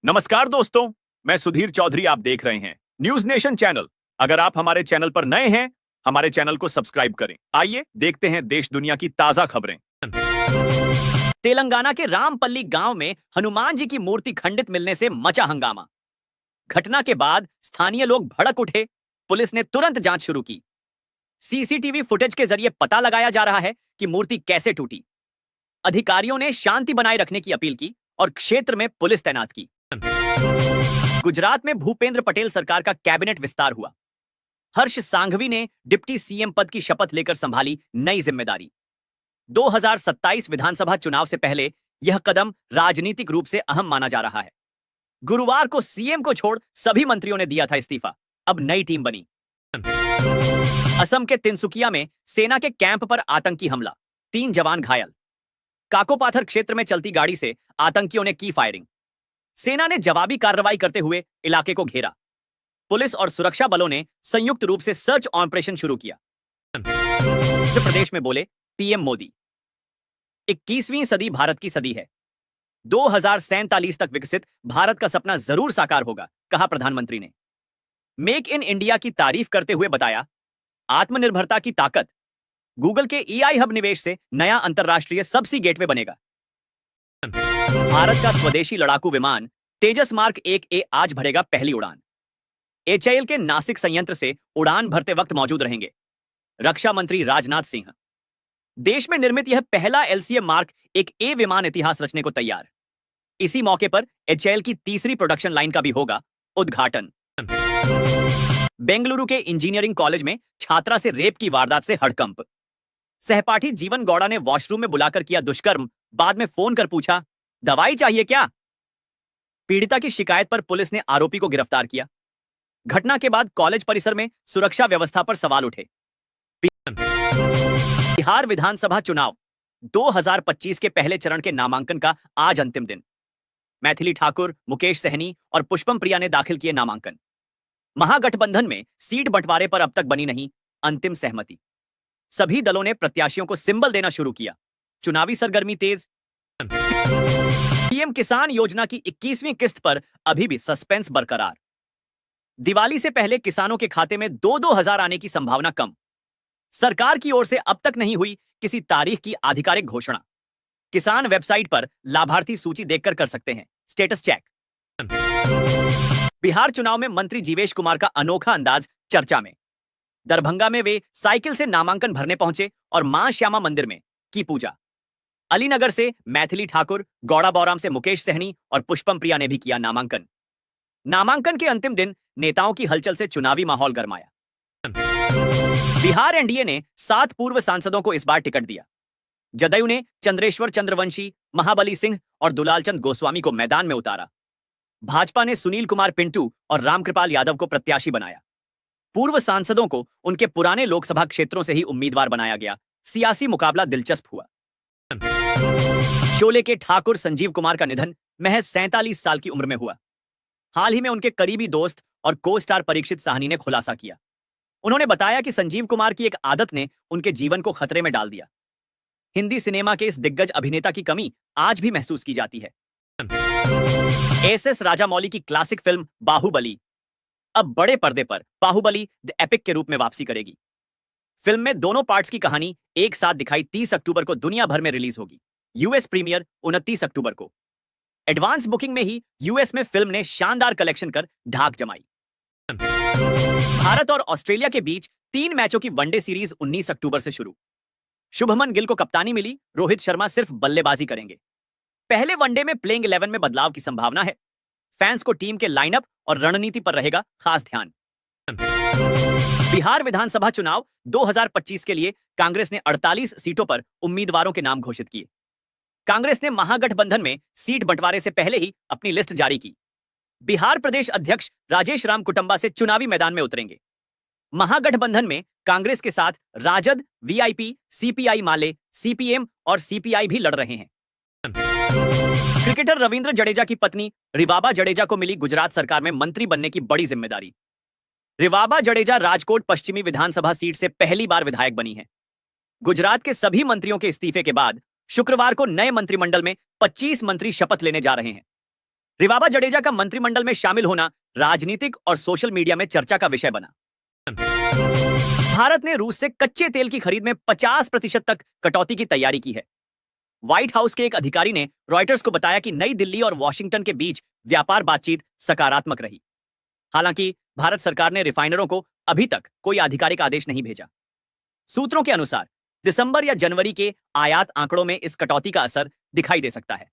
नमस्कार दोस्तों, मैं सुधीर चौधरी। आप देख रहे हैं न्यूज नेशन चैनल। अगर आप हमारे चैनल पर नए हैं, हमारे चैनल को सब्सक्राइब करें। आइए देखते हैं देश दुनिया की ताजा खबरें। तेलंगाना के रामपल्ली गांव में हनुमान जी की मूर्ति खंडित मिलने से मचा हंगामा। घटना के बाद स्थानीय लोग भड़क उठे। पुलिस ने तुरंत जांच शुरू की। सीसीटीवी फुटेज के जरिए पता लगाया जा रहा है कि मूर्ति कैसे टूटी। अधिकारियों ने शांति बनाए रखने की अपील की और क्षेत्र में पुलिस तैनात की। गुजरात में भूपेंद्र पटेल सरकार का कैबिनेट विस्तार हुआ। हर्ष सांघवी ने डिप्टी सीएम पद की शपथ लेकर संभाली नई जिम्मेदारी। 2027 विधानसभा चुनाव से पहले यह कदम राजनीतिक रूप से अहम माना जा रहा है। गुरुवार को सीएम को छोड़ सभी मंत्रियों ने दिया था इस्तीफा। अब नई टीम बनी। असम के तिनसुकिया में सेना के कैंप पर आतंकी हमला, 3 जवान घायल। काकोपाथर क्षेत्र में चलती गाड़ी से आतंकियों ने की फायरिंग। सेना ने जवाबी कार्रवाई करते हुए इलाके को घेरा। पुलिस और सुरक्षा बलों ने संयुक्त रूप से सर्च ऑपरेशन शुरू किया। उत्तर प्रदेश में बोले पीएम मोदी, 21वीं सदी भारत की सदी है। 2047 तक विकसित भारत का सपना जरूर साकार होगा, कहा प्रधानमंत्री ने। मेक इन इंडिया की तारीफ करते हुए बताया, आत्मनिर्भरता की ताकत। गूगल के एआई हब निवेश से नया अंतरराष्ट्रीय सबसी गेटवे बनेगा। भारत का स्वदेशी लड़ाकू विमान तेजस मार्क 1A आज भरेगा पहली उड़ान। एचएएल के नासिक संयंत्र से उड़ान भरते वक्त मौजूद रहेंगे रक्षा मंत्री राजनाथ सिंह। देश में निर्मित यह पहला एलसीए मार्क 1A विमान इतिहास रचने को तैयार। इसी मौके पर एचएएल की तीसरी प्रोडक्शन लाइन का भी होगा उद्घाटन। बेंगलुरु के इंजीनियरिंग कॉलेज में छात्रा से रेप की वारदात से हड़कंप। सहपाठी जीवन गौड़ा ने वॉशरूम में बुलाकर किया दुष्कर्म, बाद में फोन कर पूछा, दवाई चाहिए क्या? पीड़िता की शिकायत पर पुलिस ने आरोपी को गिरफ्तार किया। घटना के बाद कॉलेज परिसर में सुरक्षा व्यवस्था पर सवाल उठे। बिहार विधानसभा चुनाव 2025 के पहले चरण के नामांकन का आज अंतिम दिन। मैथिली ठाकुर, मुकेश सहनी और पुष्पम प्रिया ने दाखिल किए नामांकन। महागठबंधन में सीट बंटवारे पर अब तक बनी नहीं अंतिम सहमति। सभी दलों ने प्रत्याशियों को सिंबल देना शुरू किया। चुनावी सरगर्मी तेज। पीएम किसान योजना की 21वीं किस्त पर अभी भी सस्पेंस बरकरार। दिवाली से पहले किसानों के खाते में 2-2 हजार आने की संभावना कम। सरकार की ओर से अब तक नहीं हुई किसी तारीख की आधिकारिक घोषणा। किसान वेबसाइट पर लाभार्थी सूची देखकर कर सकते हैं स्टेटस चेक। बिहार चुनाव में मंत्री जीवेश कुमार का अनोखा अंदाज चर्चा में। दरभंगा में वे साइकिल से नामांकन भरने पहुंचे और मां श्यामा मंदिर में की पूजा। अलीनगर से मैथिली ठाकुर, गौड़ा बौराम से मुकेश सहनी और पुष्पम प्रिया ने भी किया नामांकन। नामांकन के अंतिम दिन नेताओं की हलचल से चुनावी माहौल गरमाया। बिहार एनडीए ने 7 पूर्व सांसदों को इस बार टिकट दिया। जदयू ने चंद्रेश्वर चंद्रवंशी, महाबली सिंह और दुलालचंद गोस्वामी को मैदान में उतारा। भाजपा ने सुनील कुमार पिंटू और रामकृपाल यादव को प्रत्याशी बनाया। पूर्व सांसदों को उनके पुराने लोकसभा क्षेत्रों से ही उम्मीदवार बनाया गया। सियासी मुकाबला दिलचस्प हुआ। शोले के ठाकुर संजीव कुमार का निधन महज 47 साल की उम्र में हुआ। हाल ही में उनके करीबी दोस्त और को स्टार परीक्षित साहनी ने खुलासा किया। उन्होंने बताया कि संजीव कुमार की एक आदत ने उनके जीवन को खतरे में डाल दिया। हिंदी सिनेमा के इस दिग्गज अभिनेता की कमी आज भी महसूस की जाती है। एस राजामौली की क्लासिक फिल्म बाहुबली अब बड़े पर्दे पर बाहुबली द एपिक के रूप में वापसी करेगी। फिल्म में दोनों पार्ट्स की कहानी एक साथ दिखाई 30 अक्टूबर को दुनिया भर में रिलीज होगी। यूएस प्रीमियर 29 अक्टूबर को। एडवांस बुकिंग में ही यूएस में फिल्म ने शानदार कलेक्शन कर धाक जमाई। भारत और ऑस्ट्रेलिया के बीच 3 मैचों की वनडे सीरीज 19 अक्टूबर से शुरू। शुभमन गिल को कप्तानी मिली, रोहित शर्मा सिर्फ बल्लेबाजी करेंगे। पहले वनडे में प्लेइंग 11 में बदलाव की संभावना है। फैंस को टीम के लाइनअप और रणनीति पर रहेगा खास ध्यान। बिहार विधानसभा चुनाव 2025 के लिए कांग्रेस ने 48 सीटों पर उम्मीदवारों के नाम घोषित किए। कांग्रेस ने महागठबंधन में सीट बंटवारे से पहले ही अपनी लिस्ट जारी की। बिहार प्रदेश अध्यक्ष राजेश राम कुटंबा से चुनावी मैदान में उतरेंगे। महागठबंधन में कांग्रेस के साथ राजद, वीआईपी, सीपीआई माले, सीपीएम और सीपीआई भी लड़ रहे हैं। क्रिकेटर रविंद्र जडेजा की पत्नी रिवाबा जडेजा को मिली गुजरात सरकार में मंत्री बनने की बड़ी जिम्मेदारी। रिवाबा जडेजा राजकोट पश्चिमी विधानसभा सीट से पहली बार विधायक बनी हैं। गुजरात के सभी मंत्रियों के इस्तीफे के बाद शुक्रवार को नए मंत्रिमंडल में 25 मंत्री शपथ लेने जा रहे हैं। रिवाबा जडेजा का मंत्रिमंडल में शामिल होना राजनीतिक और सोशल मीडिया में चर्चा का विषय बना। भारत ने रूस से कच्चे तेल की खरीद में 50% तक कटौती की तैयारी की है। व्हाइट हाउस के एक अधिकारी ने रॉयटर्स को बताया कि नई दिल्ली और वॉशिंगटन के बीच व्यापार बातचीत सकारात्मक रही। हालांकि भारत सरकार ने रिफाइनरों को अभी तक कोई आधिकारिक आदेश नहीं भेजा। सूत्रों के अनुसार दिसंबर या जनवरी के आयात आंकड़ों में इस कटौती का असर दिखाई दे सकता है।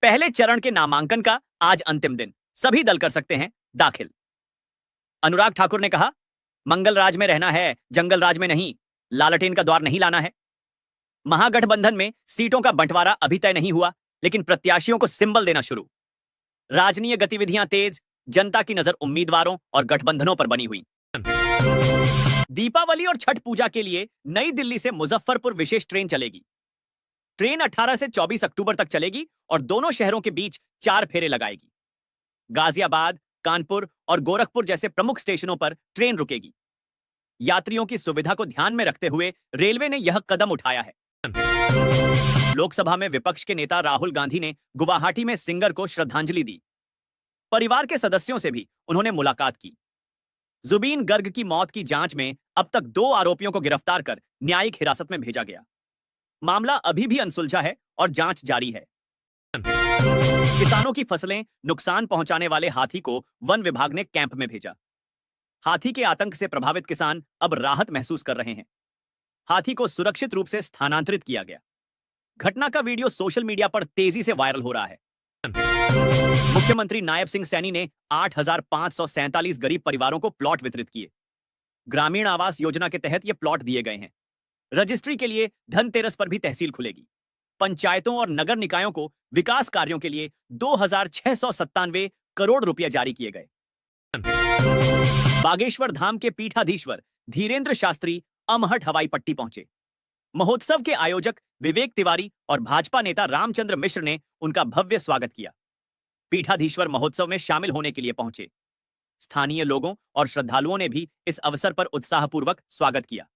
पहले चरण के नामांकन का आज अंतिम दिन, सभी दल कर सकते हैं दाखिल। अनुराग ठाकुर ने कहा, मंगल राज में रहना है, जंगल राज में नहीं, लालटेन का द्वार नहीं लाना है। महागठबंधन में सीटों का बंटवारा अभी तय नहीं हुआ, लेकिन प्रत्याशियों को सिंबल देना शुरू। राजनीय गतिविधियां तेज, जनता की नजर उम्मीदवारों और गठबंधनों पर बनी हुई। दीपावली और छठ पूजा के लिए नई दिल्ली से मुजफ्फरपुर विशेष ट्रेन चलेगी। ट्रेन 18 से 24 अक्टूबर तक चलेगी और दोनों शहरों के बीच 4 फेरे लगाएगी। गाजियाबाद, कानपुर और गोरखपुर जैसे प्रमुख स्टेशनों पर ट्रेन रुकेगी। यात्रियों की सुविधा को ध्यान में रखते हुए रेलवे ने यह कदम उठाया है। लोकसभा में विपक्ष के नेता राहुल गांधी ने गुवाहाटी में सिंगर को श्रद्धांजलि दी। परिवार के सदस्यों से भी उन्होंने मुलाकात की। जुबीन गर्ग की मौत की जांच में अब तक 2 आरोपियों को गिरफ्तार कर न्यायिक हिरासत में भेजा गया। मामला अभी भी अनसुलझा है और जांच जारी है। किसानों की फसलें नुकसान पहुंचाने वाले हाथी को वन विभाग ने कैंप में भेजा। हाथी के आतंक से प्रभावित किसान अब राहत महसूस कर रहे हैं। हाथी को सुरक्षित रूप से स्थानांतरित किया गया। घटना का वीडियो सोशल मीडिया पर तेजी से वायरल हो रहा है। मुख्यमंत्री नायब सिंह सैनी ने 8,547 गरीब परिवारों को प्लॉट वितरित किए। ग्रामीण आवास योजना के तहत ये प्लॉट दिए गए हैं। रजिस्ट्री के लिए धनतेरस पर भी तहसील खुलेगी। पंचायतों और नगर निकायों को विकास कार्यों के लिए 2,697 करोड़ रुपए जारी किए गए। बागेश्वर धाम के पीठाधीश्वर धीरेन्द्र शास्त्री अमहट हवाई पट्टी पहुंचे। महोत्सव के आयोजक विवेक तिवारी और भाजपा नेता रामचंद्र मिश्र ने उनका भव्य स्वागत किया। पीठाधीश्वर महोत्सव में शामिल होने के लिए पहुंचे। स्थानीय लोगों और श्रद्धालुओं ने भी इस अवसर पर उत्साहपूर्वक स्वागत किया।